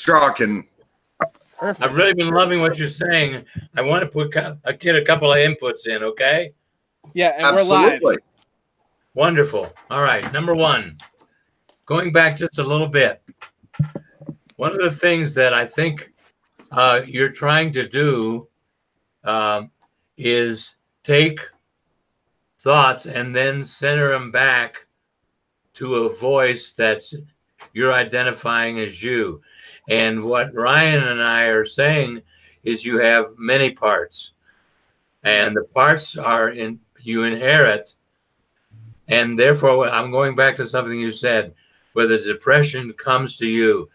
Strachan. I've really been loving what you're saying. I want to get a couple of inputs in, okay? Yeah, and Absolutely. we're live. Wonderful. All right, number one, going back just a little bit. One of the things that I think you're trying to do is take thoughts and then center them back to a voice that's you're identifying as you. And what Ryan and I are saying is you have many parts, and the parts are you inherit. And therefore, I'm going back to something you said, where the depression comes to you.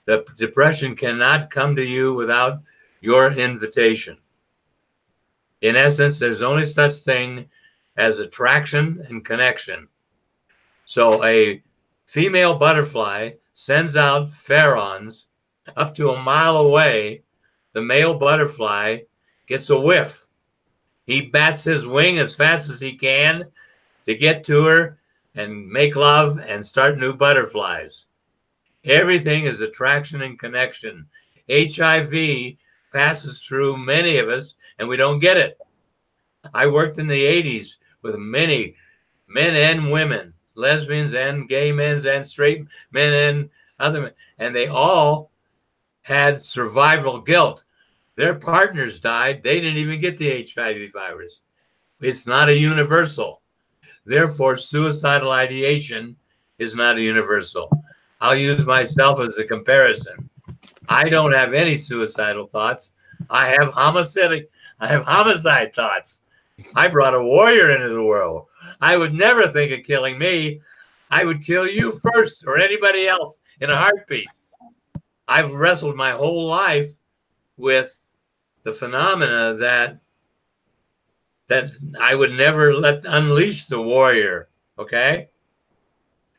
The depression cannot come to you without your invitation. In essence, there's only such thing as attraction and connection. So a female butterfly sends out pheromones up to a mile away. The male butterfly gets a whiff. He bats his wing as fast as he can to get to her and make love and start new butterflies. Everything is attraction and connection. HIV passes through many of us and we don't get it. I worked in the 80s with many men and women, lesbians and gay men and straight men and other men, and they all had survival guilt. Their partners died. They didn't even get the HIV virus. It's not a universal. Therefore, suicidal ideation is not a universal. I'll use myself as a comparison. I don't have any suicidal thoughts. I have homicide thoughts. I brought a warrior into the world. I would never think of killing me. I would kill you first or anybody else in a heartbeat. I've wrestled my whole life with the phenomena that I would never let unleash the warrior, okay?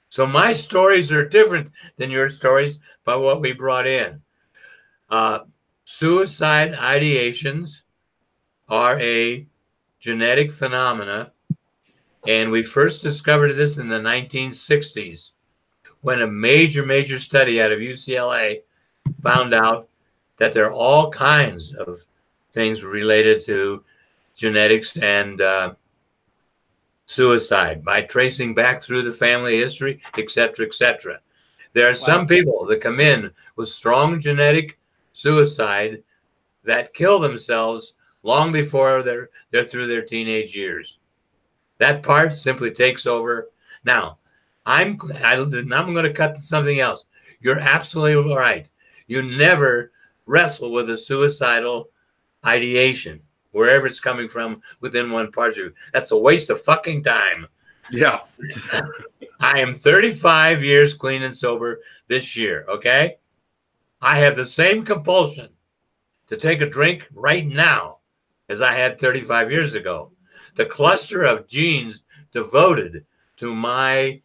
So my stories are different than your stories by what we brought in. Suicide ideations are a genetic phenomena, and we first discovered this in the 1960s when a major study out of UCLA found out that there are all kinds of things related to genetics and suicide by tracing back through the family history, etc., etc. There are some people that come in with strong genetic suicide that kill themselves long before they're through their teenage years. That part simply takes over. Now, I'm going to cut to something else. You're absolutely right. You never wrestle with a suicidal ideation, wherever it's coming from within one part of you. That's a waste of fucking time. Yeah. I am 35 years clean and sober this year, okay? I have the same compulsion to take a drink right now as I had 35 years ago. The cluster of genes devoted to my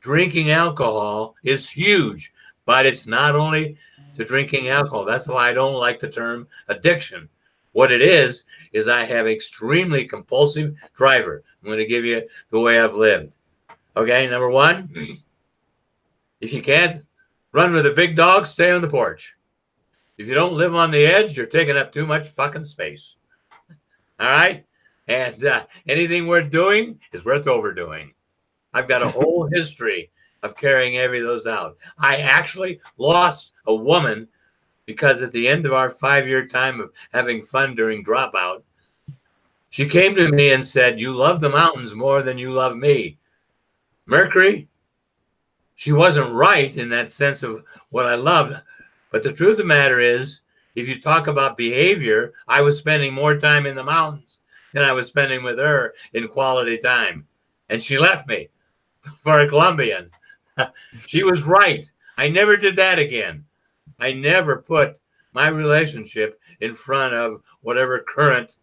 drinking alcohol is huge, but it's not only to drinking alcohol. That's why I don't like the term addiction. What it is I have extremely compulsive driver. I'm going to give you the way I've lived. Okay, number one, if you can't run with a big dog, stay on the porch. If you don't live on the edge, you're taking up too much fucking space. All right? And anything worth doing is worth overdoing. I've got a whole history of carrying every of those out. I actually lost a woman because at the end of our 5-year time of having fun during dropout, she came to me and said, "You love the mountains more than you love me." Mercury, she wasn't right in that sense of what I loved. But the truth of the matter is, if you talk about behavior, I was spending more time in the mountains than I was spending with her in quality time. And she left me for a Colombian. She was right. I never did that again. I never put my relationship in front of whatever current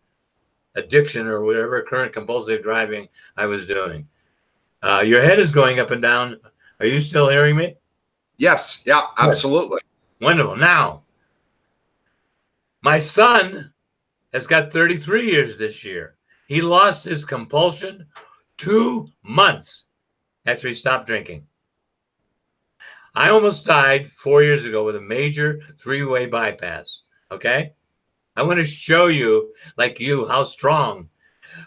addiction or whatever current compulsive driving I was doing. Your head is going up and down. Are you still hearing me? Yes. Yeah, absolutely. Wonderful. Now, my son has got 33 years this year. He lost his compulsion 2 months after he stopped drinking. I almost died 4 years ago with a major 3-way bypass. Okay? I want to show you, like you, how strong.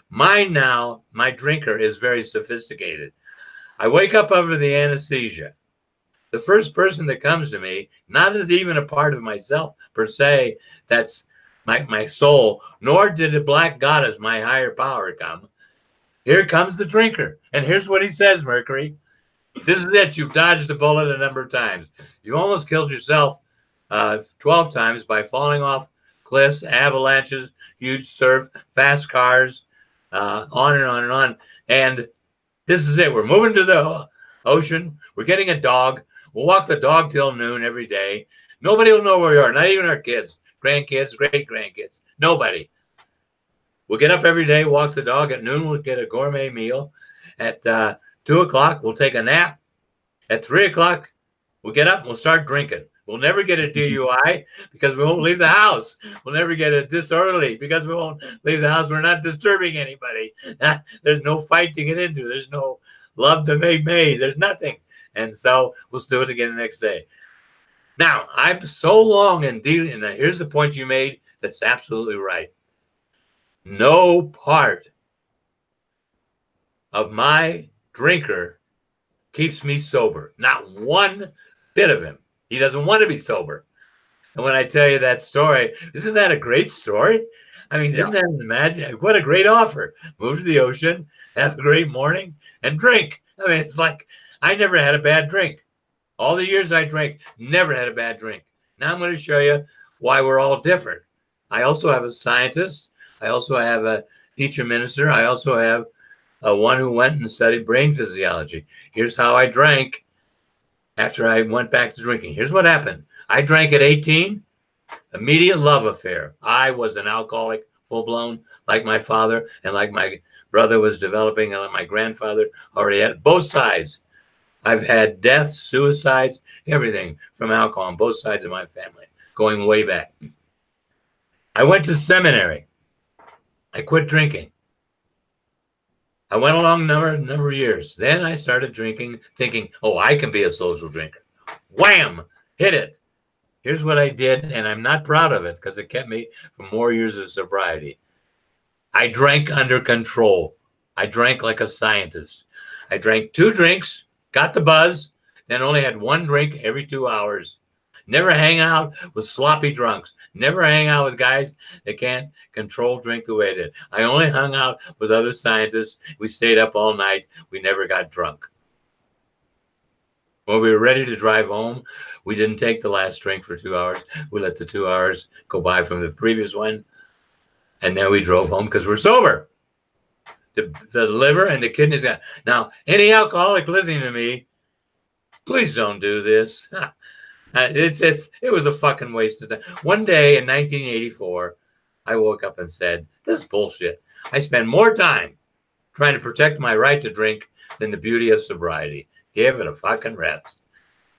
Mine now, my drinker is very sophisticated. I wake up under the anesthesia. The first person that comes to me, not as even a part of myself per se, that's my soul, nor did a black goddess, my higher power, come. Here comes the drinker. And here's what he says, Mercury. This is it. You've dodged a bullet a number of times. You almost killed yourself 12 times by falling off cliffs, avalanches, huge surf, fast cars, on and on and on. And this is it. We're moving to the ocean. We're getting a dog. We'll walk the dog till noon every day. Nobody will know where we are, not even our kids, grandkids, great-grandkids. Nobody. We'll get up every day, walk the dog. At noon, we'll get a gourmet meal. At 2 o'clock, we'll take a nap. At 3 o'clock, we'll get up and we'll start drinking. We'll never get a DUI because we won't leave the house. We'll never get a disorderly because we won't leave the house. We're not disturbing anybody. There's no fight to get into. There's no love to make made. There's nothing. And so we'll do it again the next day. Now, I'm so long in dealing, and here's the point you made that's absolutely right. No part of my drinker keeps me sober. Not one bit of him. He doesn't want to be sober. And when I tell you that story, isn't that a great story? I mean, isn't that imagine? What a great offer. Move to the ocean, have a great morning, and drink. I mean, it's like I never had a bad drink. All the years I drank, never had a bad drink. Now I'm going to show you why we're all different. I also have a scientist. I also have a teacher minister. I also have one who went and studied brain physiology. Here's how I drank after I went back to drinking. Here's what happened. I drank at 18, immediate love affair. I was an alcoholic, full-blown, like my father and like my brother was developing and like my grandfather already had. Both sides. I've had deaths, suicides, everything from alcohol on both sides of my family, going way back. I went to seminary. I quit drinking. I went along a number of years. Then I started drinking, thinking, oh, I can be a social drinker. Wham! Hit it. Here's what I did, and I'm not proud of it because it kept me for more years of sobriety. I drank under control. I drank like a scientist. I drank 2 drinks, got the buzz, then only had 1 drink every 2 hours. Never hang out with sloppy drunks. Never hang out with guys that can't control drink the way I did. I only hung out with other scientists. We stayed up all night. We never got drunk. When we were ready to drive home, we didn't take the last drink for 2 hours. We let the 2 hours go by from the previous one. And then we drove home because we're sober. The liver and the kidneys. Now, any alcoholic listening to me, please don't do this. It was a fucking waste of time. One day in 1984, I woke up and said, this is bullshit. I spend more time trying to protect my right to drink than the beauty of sobriety. Give it a fucking rest.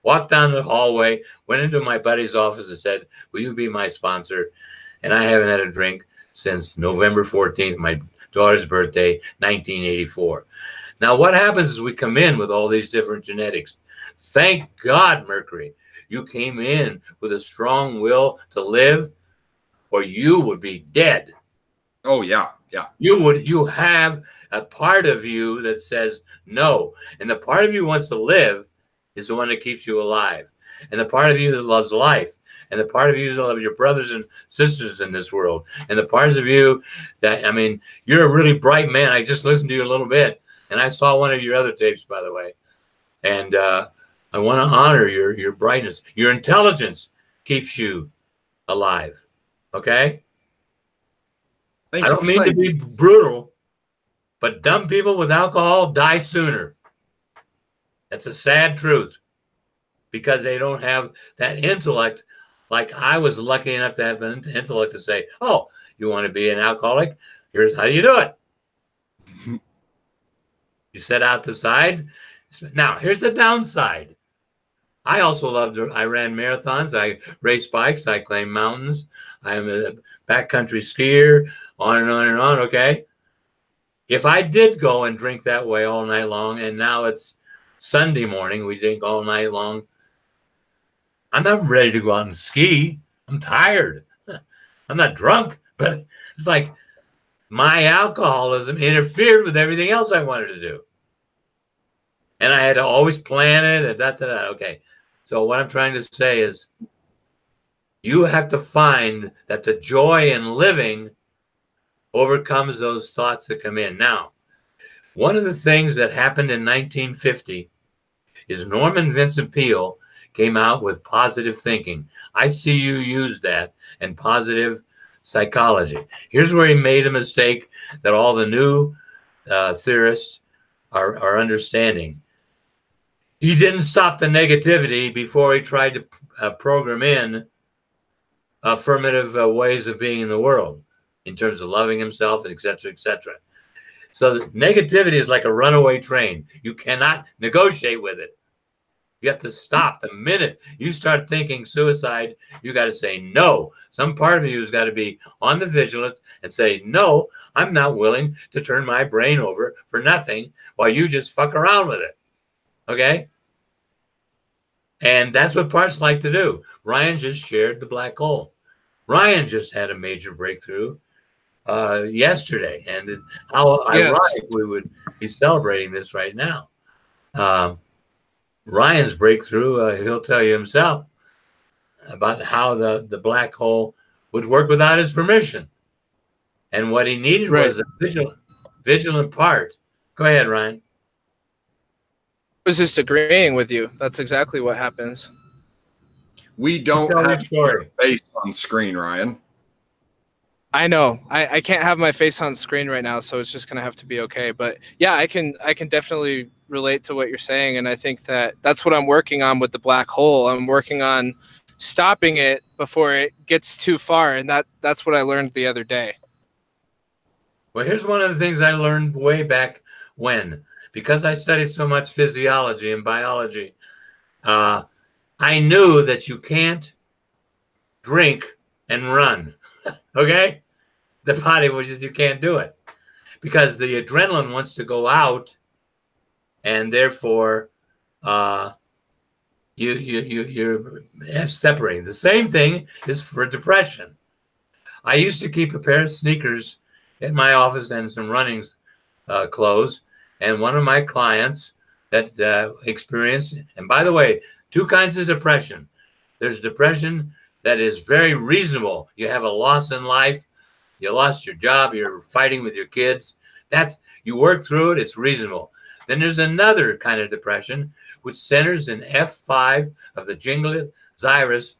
Walked down the hallway, went into my buddy's office and said, will you be my sponsor? And I haven't had a drink since November 14th, my daughter's birthday, 1984. Now, what happens is we come in with all these different genetics. Thank God, Mercury, you came in with a strong will to live, or you would be dead. Oh, yeah, yeah. You have a part of you that says no. And the part of you who wants to live is the one that keeps you alive. And the part of you that loves life. And the part of you that loves your brothers and sisters in this world. And the parts of you that, I mean, you're a really bright man. I just listened to you a little bit. And I saw one of your other tapes, by the way. And I want to honor your brightness. Your intelligence keeps you alive. Okay? I don't mean to be brutal, but dumb people with alcohol die sooner. That's a sad truth because they don't have that intellect. Like I was lucky enough to have the intellect to say, oh, you want to be an alcoholic? Here's how you do it. You set out the side. Now, here's the downside. I also I ran marathons. I raced bikes. I climbed mountains. I'm a backcountry skier, on and on and on, okay? If I did go and drink that way all night long, and now it's Sunday morning, we drink all night long, I'm not ready to go out and ski. I'm tired. I'm not drunk, but it's like my alcoholism interfered with everything else I wanted to do. And I had to always plan it and that. Okay. So what I'm trying to say is you have to find that the joy in living overcomes those thoughts that come in. Now, one of the things that happened in 1950 is Norman Vincent Peale came out with positive thinking. I see you use that and positive psychology. Here's where he made a mistake that all the new theorists are understanding. He didn't stop the negativity before he tried to program in affirmative ways of being in the world in terms of loving himself, et cetera, et cetera. So negativity is like a runaway train. You cannot negotiate with it. You have to stop. The minute you start thinking suicide, you got to say no. Some part of you has got to be on the vigilance and say, no, I'm not willing to turn my brain over for nothing while you just fuck around with it. Okay? And that's what parts like to do. Ryan just shared the black hole. Ryan just had a major breakthrough yesterday. And how ironic we would be celebrating this right now. Ryan's breakthrough, he'll tell you himself about how the black hole would work without his permission. And what he needed was a vigilant part. Go ahead, Ryan. I was just agreeing with you. That's exactly what happens. We don't have your face on screen, Ryan. I know. I can't have my face on screen right now, so it's just gonna have to be okay. But yeah, I can definitely relate to what you're saying, and I think that's what I'm working on with the black hole. I'm working on stopping it before it gets too far, and that's what I learned the other day. Well, here's one of the things I learned way back when, because I studied so much physiology and biology. I knew that you can't drink and run. Okay? The body was just, you can't do it because the adrenaline wants to go out, and therefore you're separating. The same thing is for depression. I used to keep a pair of sneakers in my office and some running clothes, and one of my clients that experienced, and by the way, two kinds of depression. There's depression that is very reasonable. You have a loss in life. You lost your job. You're fighting with your kids. You work through it. It's reasonable. Then there's another kind of depression, which centers in F5 of the gyrus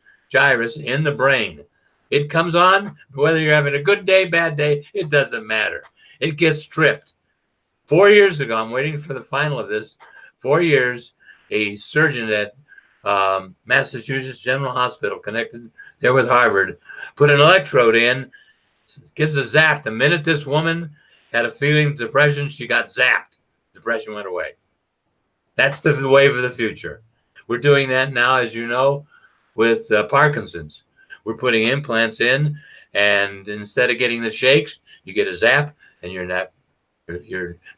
in the brain. It comes on, whether you're having a good day, bad day, it doesn't matter. It gets tripped. 4 years ago, I'm waiting for the final of this. 4 years, a surgeon at Massachusetts General Hospital, connected there with Harvard, put an electrode in, gives a zap. The minute this woman had a feeling of depression, she got zapped. Depression went away. That's the wave of the future. We're doing that now, as you know, with Parkinson's. We're putting implants in, and instead of getting the shakes, you get a zap, and your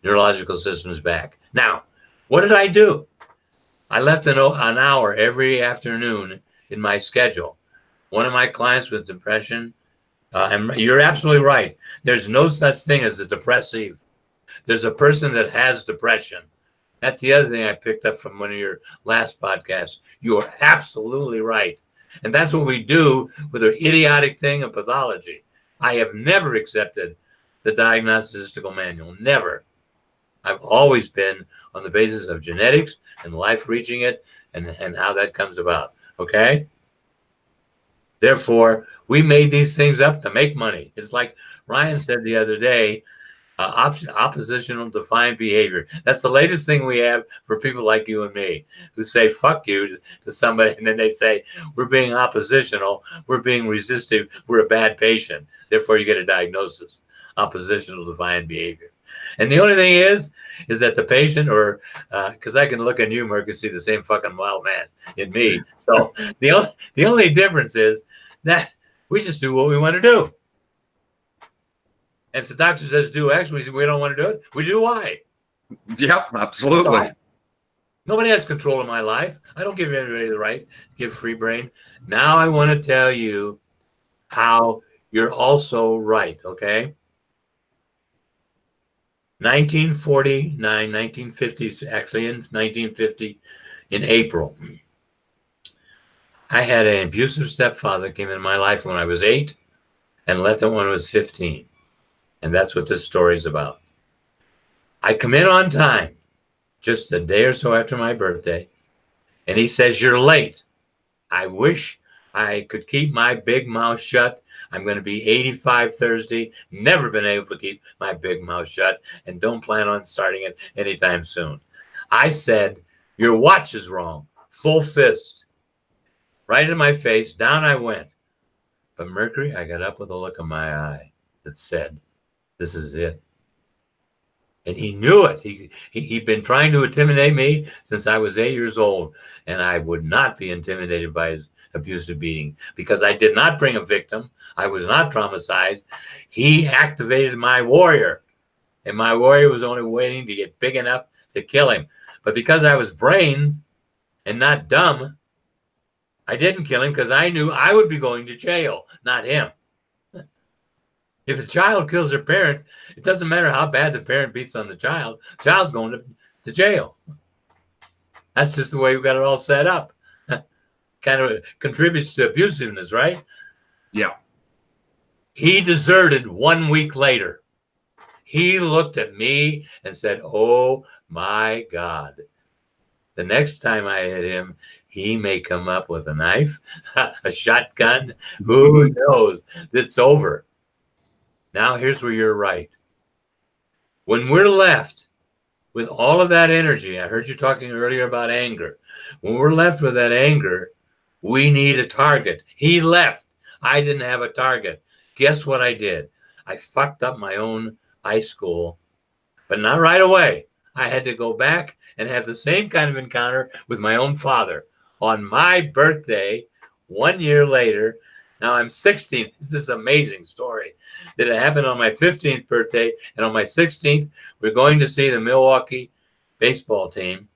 neurological system is back. Now, what did I do? I left an hour every afternoon in my schedule. One of my clients with depression, and you're absolutely right. There's no such thing as a depressive. There's a person that has depression. That's the other thing I picked up from one of your last podcasts. You are absolutely right. And that's what we do with our idiotic thing of pathology. I have never accepted the diagnostical manual. Never. I've always been on the basis of genetics and life reaching it and how that comes about. Okay? Therefore, we made these things up to make money. It's like Ryan said the other day, oppositional defined behavior. That's the latest thing we have for people like you and me who say fuck you to somebody, and then they say we're being oppositional, we're being resistive, we're a bad patient. Therefore, you get a diagnosis. Oppositional defined behavior. And the only thing is that the patient, or because I can look at you, Merc, and see the same fucking wild man in me. So the only difference is that we just do what we want to do. And if the doctor says do X, we don't want to do it. We do Y. Yep, absolutely. Nobody has control of my life. I don't give anybody the right to give free brain. Now I want to tell you how you're also right, okay? 1949, 1950s, actually in 1950, in April, I had an abusive stepfather that came into my life when I was 8 and left it when I was 15. And that's what this story is about. I come in on time, just a day or so after my birthday, and he says, "You're late." I wish I could keep my big mouth shut. I'm going to be 85 Thursday. Never been able to keep my big mouth shut, and don't plan on starting it anytime soon. I said, "Your watch is wrong." Full fist. Right in my face. Down I went. But Mercury, I got up with a look in my eye that said, "This is it." And he knew it. He'd been trying to intimidate me since I was 8 years old, and I would not be intimidated by his abusive beating because I did not bring a victim. I was not traumatized. He activated my warrior, and my warrior was only waiting to get big enough to kill him. But because I was brained and not dumb, I didn't kill him because I knew I would be going to jail, not him. If a child kills their parent, it doesn't matter how bad the parent beats on the child. The child's going to jail. That's just the way we got it all set up. Kind of contributes to abusiveness, right? Yeah. He deserted 1 week later. He looked at me and said, "Oh my God. The next time I hit him, he may come up with a knife, a shotgun. Who knows? It's over." Now, here's where you're right. When we're left with all of that energy, I heard you talking earlier about anger. When we're left with that anger, we need a target. He left. I didn't have a target. Guess what I did? I fucked up my own high school, but not right away. I had to go back and have the same kind of encounter with my own father. On my birthday, 1 year later, now I'm 16. This is an amazing story. That it happened on my 15th birthday, and on my 16th, we're going to see the Milwaukee baseball team.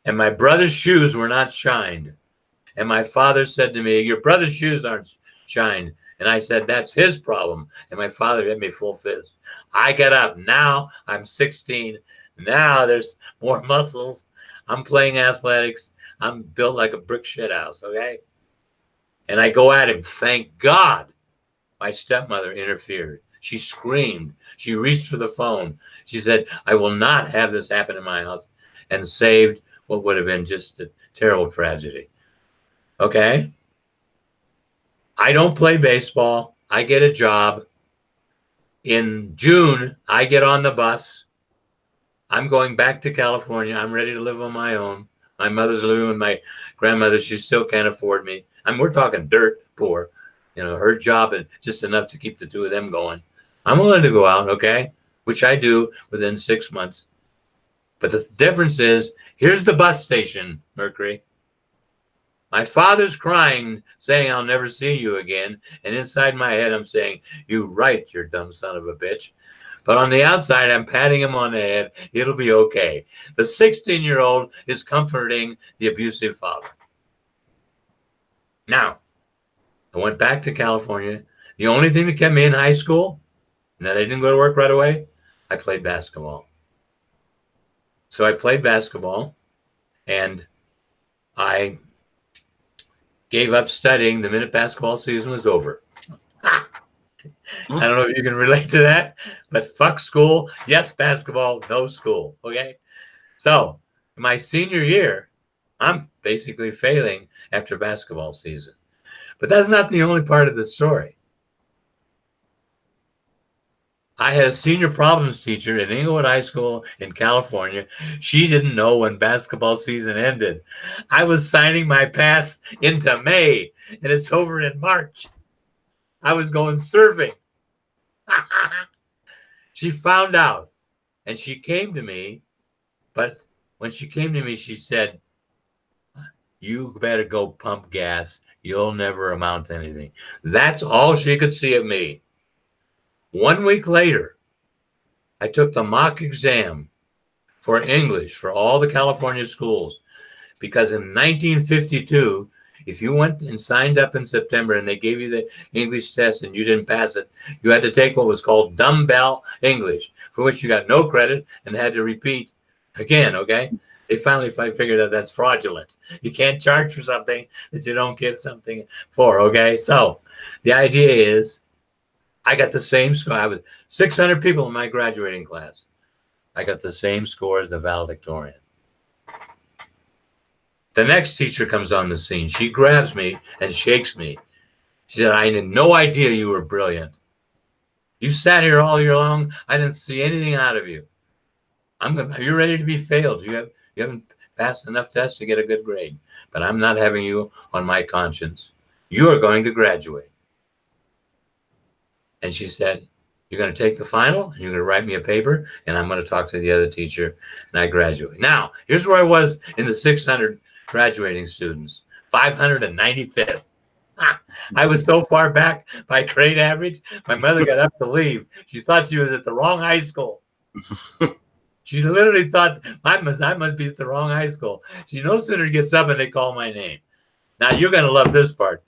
And my brother's shoes were not shined. And my father said to me, "Your brother's shoes aren't shined." And I said, "That's his problem." And my father hit me full fist. I got up. Now I'm 16. Now there's more muscles. I'm playing athletics. I'm built like a brick shit house, okay? And I go at him. Thank God my stepmother interfered. She screamed. She reached for the phone. She said, "I will not have this happen in my house," and saved what would have been just a terrible tragedy. Okay? I don't play baseball. I get a job. In June, I get on the bus. I'm going back to California. I'm ready to live on my own. My mother's living with my grandmother. She still can't afford me. We're talking dirt poor. You know, her job is just enough to keep the two of them going. I'm willing to go out, okay? Which I do within 6 months. But the difference is, here's the bus station, Mercury. My father's crying, saying, "I'll never see you again." And inside my head, I'm saying, "You right, you dumb son of a bitch." But on the outside, I'm patting him on the head. It'll be okay. The 16-year-old is comforting the abusive father. Now, I went back to California. The only thing that kept me in high school, and that I didn't go to work right away, I played basketball. So I played basketball, and I gave up studying the minute basketball season was over. I don't know if you can relate to that, but fuck school. Yes, basketball, no school. Okay. So my senior year, I'm basically failing after basketball season. But that's not the only part of the story. I had a senior problems teacher at Inglewood High School in California. She didn't know when basketball season ended. I was signing my pass into May, and it's over in March. I was going surfing. She found out, and she came to me. But when she came to me, she said, "You better go pump gas. You'll never amount to anything." That's all she could see of me. 1 week later, I took the mock exam for English for all the California schools, because in 1952, if you went and signed up in September and they gave you the English test and you didn't pass it, you had to take what was called dumbbell English, for which you got no credit and had to repeat again, okay? They finally figured out that's fraudulent. You can't charge for something that you don't give something for, okay? So the idea is, I got the same score. I was 600 people in my graduating class. I got the same score as the valedictorian. The next teacher comes on the scene. She grabs me and shakes me. She said, I had no idea you were brilliant. You sat here all year long. I didn't see anything out of you. You're ready to be failed. You haven't passed enough tests to get a good grade. But I'm not having you on my conscience. You are going to graduate. And she said, you're going to take the final and you're going to write me a paper and I'm going to talk to the other teacher and I graduate. Now, here's where I was in the 600 graduating students, 595th. I was so far back by grade average, my mother got up to leave. She thought she was at the wrong high school. She literally thought I must be at the wrong high school. She no sooner gets up and they call my name. Now, you're going to love this part.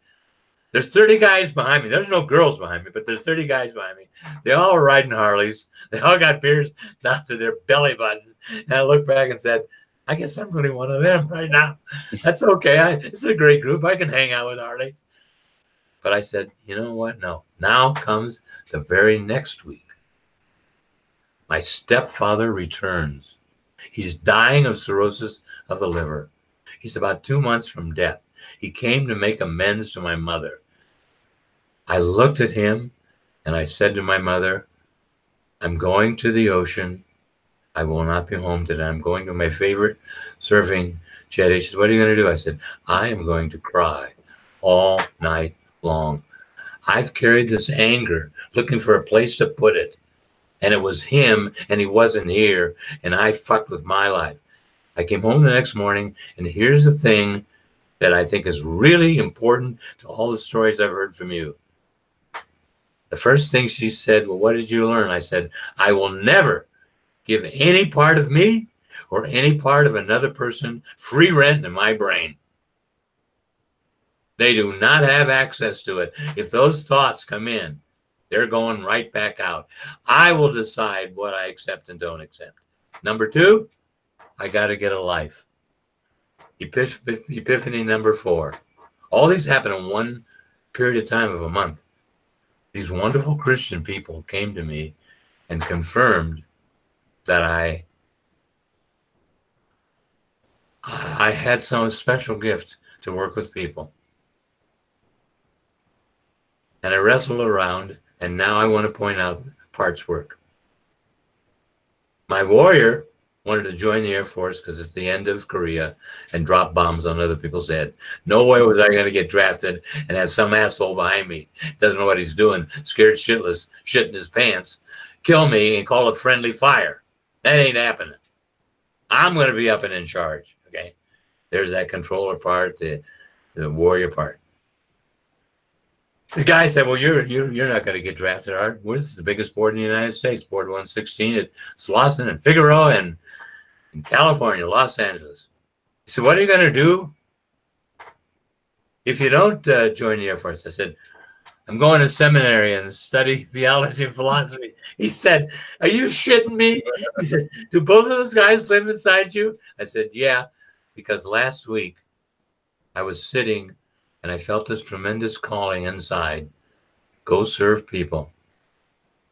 There's 30 guys behind me. There's no girls behind me, but there's 30 guys behind me. They all are riding Harleys. They all got beers down to their belly button. And I looked back and said, I guess I'm really one of them right now. That's okay. It's a great group. I can hang out with Harleys. But I said, you know what? No. Now comes the very next week. My stepfather returns. He's dying of cirrhosis of the liver. He's about 2 months from death. He came to make amends to my mother. I looked at him and I said to my mother, I'm going to the ocean. I will not be home today. I'm going to my favorite surfing jetty. She said, what are you going to do? I said, I am going to cry all night long. I've carried this anger, looking for a place to put it. And it was him, and he wasn't here, and I fucked with my life. I came home the next morning, and here's the thing that I think is really important to all the stories I've heard from you. The first thing she said, well, what did you learn? I said, I will never give any part of me or any part of another person free rent in my brain. They do not have access to it. If those thoughts come in, they're going right back out. I will decide what I accept and don't accept. Number two, I got to get a life. Epiphany number 4. All these happen in one period of time of a month. These wonderful Christian people came to me and confirmed that I had some special gift to work with people. And I wrestled around, and now I want to point out parts work. My warrior wanted to join the Air Force because it's the end of Korea and drop bombs on other people's head. No way was I going to get drafted and have some asshole behind me, doesn't know what he's doing, scared shitless, shit in his pants, kill me and call it friendly fire. That ain't happening. I'm going to be up and in charge, okay? There's that controller part, the warrior part. The guy said, well, you're not going to get drafted, Art. This is the biggest board in the United States, Board 116 at Slauson and Figaro and in California, Los Angeles. He said, what are you going to do if you don't join the Air Force? I said, I'm going to seminary and study theology and philosophy. He said, are you shitting me? He said, do both of those guys live inside you? I said, yeah, because last week I was sitting and I felt this tremendous calling inside. Go serve people.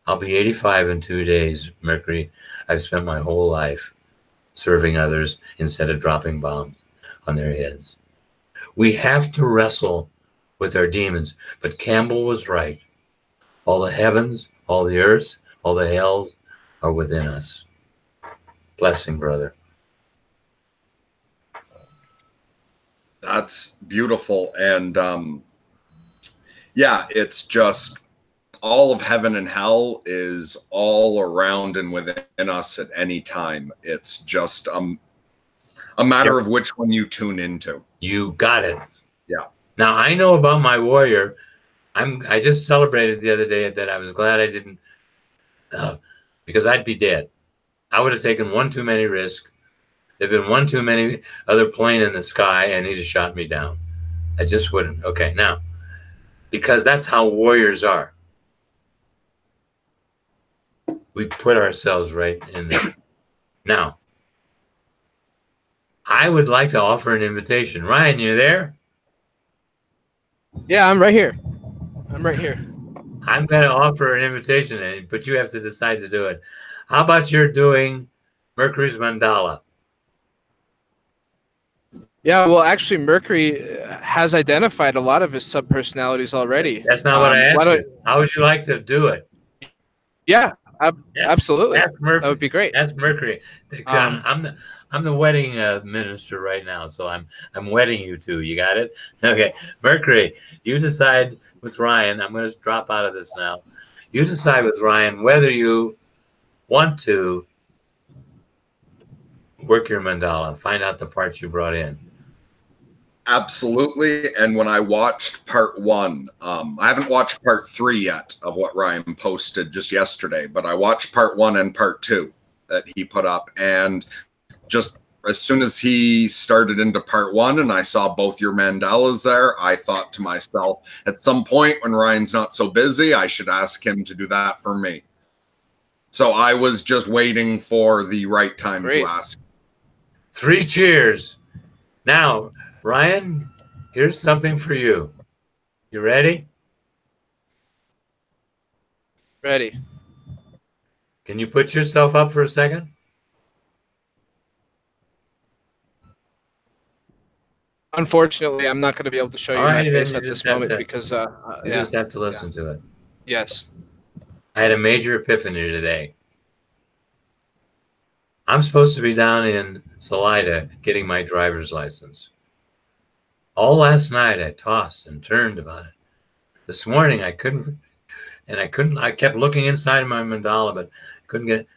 I'll be 85 in 2 days, Mercury. I've spent my whole life serving others instead of dropping bombs on their heads. We have to wrestle with our demons. But Campbell was right. All the heavens, all the earths, all the hells are within us. Blessing, brother. That's beautiful. And yeah, it's just all of heaven and hell is all around and within us at any time. It's just a matter of which one you tune into. You got it. Yeah. Now, I know about my warrior. I just celebrated the other day that I was glad I didn't, because I'd be dead. I would have taken one too many risks. There'd been one too many other plane in the sky, and he'd have shot me down. I just wouldn't. Okay, now, because that's how warriors are. We put ourselves right in there. Now, I would like to offer an invitation. Ryan, you there? Yeah, I'm right here. I'm right here. I'm going to offer an invitation, but you have to decide to do it. How about you're doing Mercury's mandala? Yeah, well, actually, Mercury has identified a lot of his subpersonalities already. That's not what I asked you. How would you like to do it? Yeah, absolutely. That's Mercury. That would be great. That's Mercury. I'm the wedding minister right now, so I'm wedding you two. You got it? Okay, Mercury, you decide with Ryan. I'm going to drop out of this now. You decide with Ryan whether you want to work your mandala, find out the parts you brought in. Absolutely. And when I watched part 1, I haven't watched part 3 yet of what Ryan posted just yesterday, but I watched part 1 and part 2 that he put up. And just as soon as he started into part 1 and I saw both your mandalas there, I thought to myself, at some point when Ryan's not so busy, I should ask him to do that for me. So I was just waiting for the right time to ask. 3 cheers. Now, Ryan, here's something for you. You ready? Ready. Can you put yourself up for a second? Unfortunately, I'm not going to be able to show you my face at this moment because you just have to listen to it. Yes. I had a major epiphany today. I'm supposed to be down in Salida getting my driver's license. All last night I tossed and turned about it. This morning I couldn't, I kept looking inside my mandala, but couldn't get it.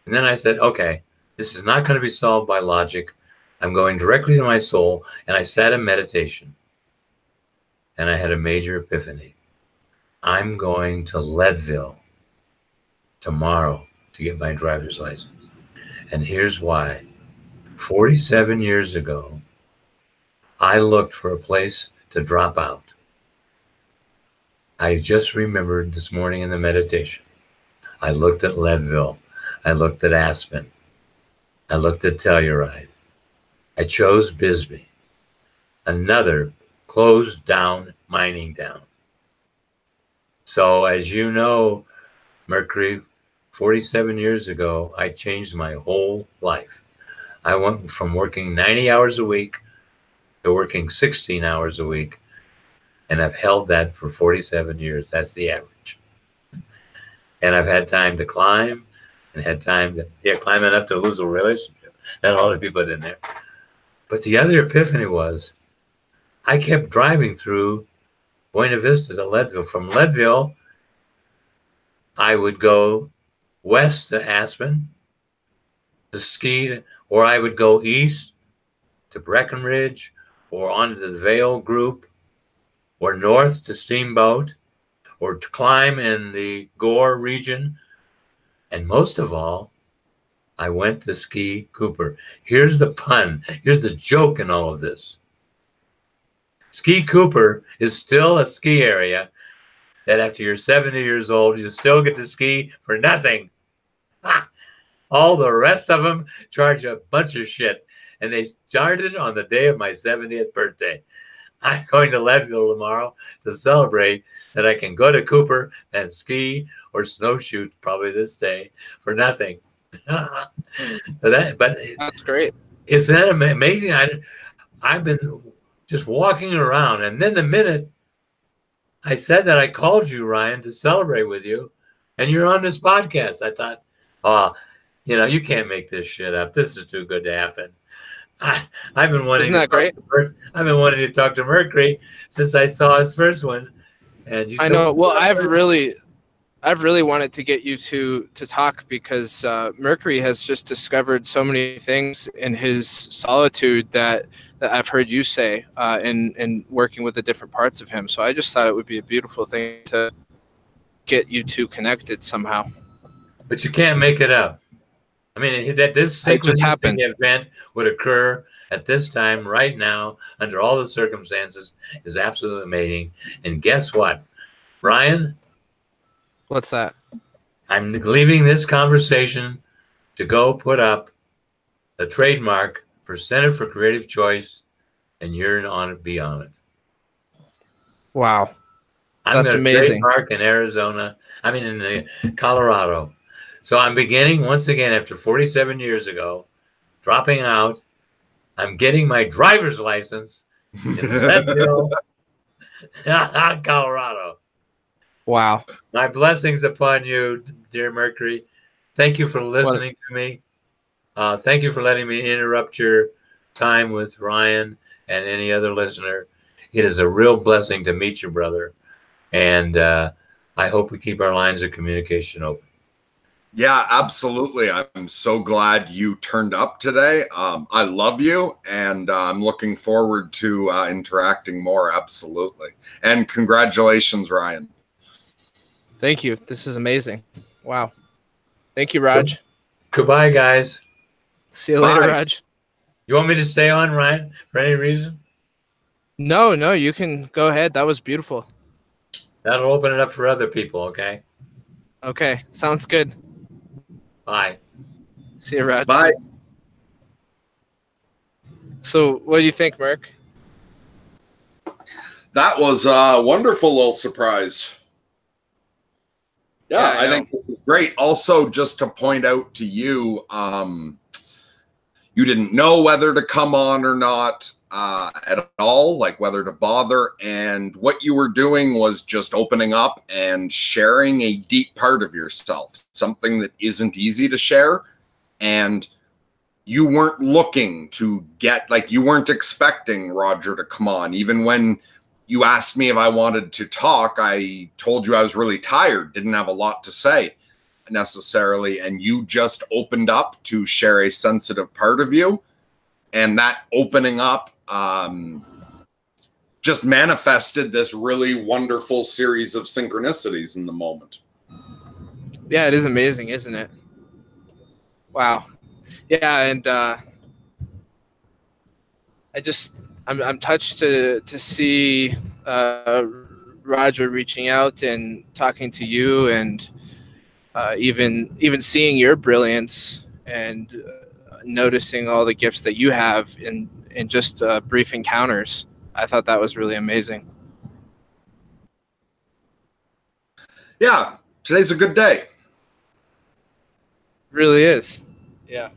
And then I said, okay, this is not going to be solved by logic. I'm going directly to my soul. And I sat in meditation. And I had a major epiphany. I'm going to Leadville tomorrow to get my driver's license. And here's why. 47 years ago, I looked for a place to drop out. I just remembered this morning in the meditation. I looked at Leadville. I looked at Aspen. I looked at Telluride. I chose Bisbee, another closed down mining town. So as you know, Mercury, 47 years ago, I changed my whole life. I went from working 90 hours a week to working 16 hours a week. And I've held that for 47 years. That's the average. And I've had time to climb and had time to climb enough to lose a relationship. That all the people in there. But the other epiphany was I kept driving through Buena Vista to Leadville. From Leadville, I would go west to Aspen to ski, or I would go east to Breckenridge, or onto the Vail Group, or north to Steamboat, or to climb in the Gore region. And most of all, I went to ski Cooper. Here's the pun. Here's the joke in all of this. Ski Cooper is still a ski area that after you're 70 years old, you still get to ski for nothing. All the rest of them charge a bunch of shit. And they started on the day of my 70th birthday. I'm going to Leadville tomorrow to celebrate that I can go to Cooper and ski or snowshoe probably this day for nothing. But that's great. Isn't that amazing? I've been just walking around, and then the minute I said that, I called you, Ryan, to celebrate with you, and you're on this podcast. I thought, oh, you can't make this shit up. This is too good to happen. I've been wanting. Isn't that great? I've been wanting to talk to Mercury since I saw his first one, and I know. Well, I've really wanted to get you to talk because Mercury has just discovered so many things in his solitude that I've heard you say in working with the different parts of him. So I just thought it would be a beautiful thing to get you two connected somehow. But you can't make it up. I mean, that this It just synchronistic happened. event would occur at this time, right now, under all the circumstances, is absolutely amazing. And guess what, Ryan? What's that? I'm leaving this conversation to go put up a trademark for Center for Creative Choice, and you're on it. Be on it. Wow. I'm That's going to amazing. trademark in Arizona. I mean, in Colorado. So I'm beginning once again after 47 years ago, dropping out. I'm getting my driver's license in Leadville, Colorado. Wow. My blessings upon you, dear Mercury. Thank you for listening to me. Thank you for letting me interrupt your time with Ryan and any other listener. It is a real blessing to meet you, brother. And I hope we keep our lines of communication open. Yeah, absolutely. I'm so glad you turned up today. I love you, and I'm looking forward to interacting more. Absolutely. And congratulations, Ryan. Thank you. This is amazing. Wow. Thank you, Raj. Goodbye, guys. See you later, Bye. Raj. You want me to stay on, Ryan, for any reason? No, you can go ahead. That was beautiful. That'll open it up for other people, okay? Okay. Sounds good. Bye. See you, Raj. Bye. So what do you think, Merc? That was a wonderful little surprise. Yeah, I think this is great. Also, just to point out to you, you didn't know whether to come on or not at all, like whether to bother. And what you were doing was just opening up and sharing a deep part of yourself, something that isn't easy to share. And you weren't looking to get, like, you weren't expecting Roger to come on. Even when you asked me if I wanted to talk, I told you I was really tired, didn't have a lot to say necessarily, and you just opened up to share a sensitive part of you, and that opening up just manifested this really wonderful series of synchronicities in the moment. Yeah, it is amazing, isn't it? Wow. Yeah, and I'm touched to see Roger reaching out and talking to you, and even seeing your brilliance and noticing all the gifts that you have in just brief encounters. I thought that was really amazing. Yeah, today's a good day. It really is. Yeah.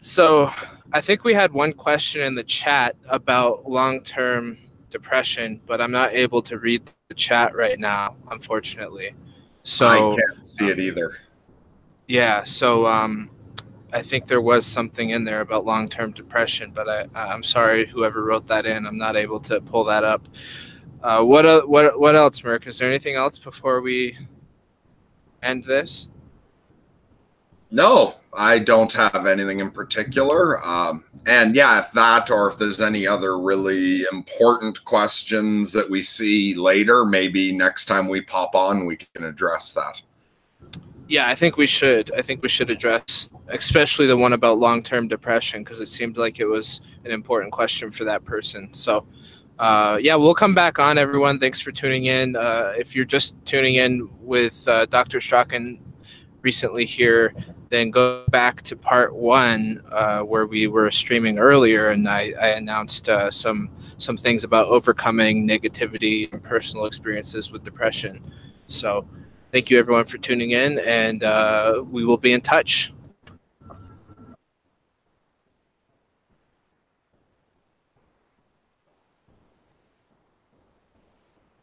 So I think we had one question in the chat about long-term depression, but I'm not able to read the chat right now, unfortunately. So I can't see it either. Yeah, so I think there was something in there about long-term depression, but I'm sorry, whoever wrote that in, I'm not able to pull that up. What else, Merc? Is there anything else before we end this? No, I don't have anything in particular. And yeah, if that, or if there's any other really important questions that we see later, maybe next time we pop on, we can address that. Yeah, I think we should. I think we should address, especially the one about long-term depression, because it seemed like it was an important question for that person. So, yeah, we'll come back on, everyone. Thanks for tuning in. If you're just tuning in with Dr. Strachan recently here, then go back to part 1 where we were streaming earlier, and I announced some things about overcoming negativity and personal experiences with depression. So thank you, everyone, for tuning in, and we will be in touch.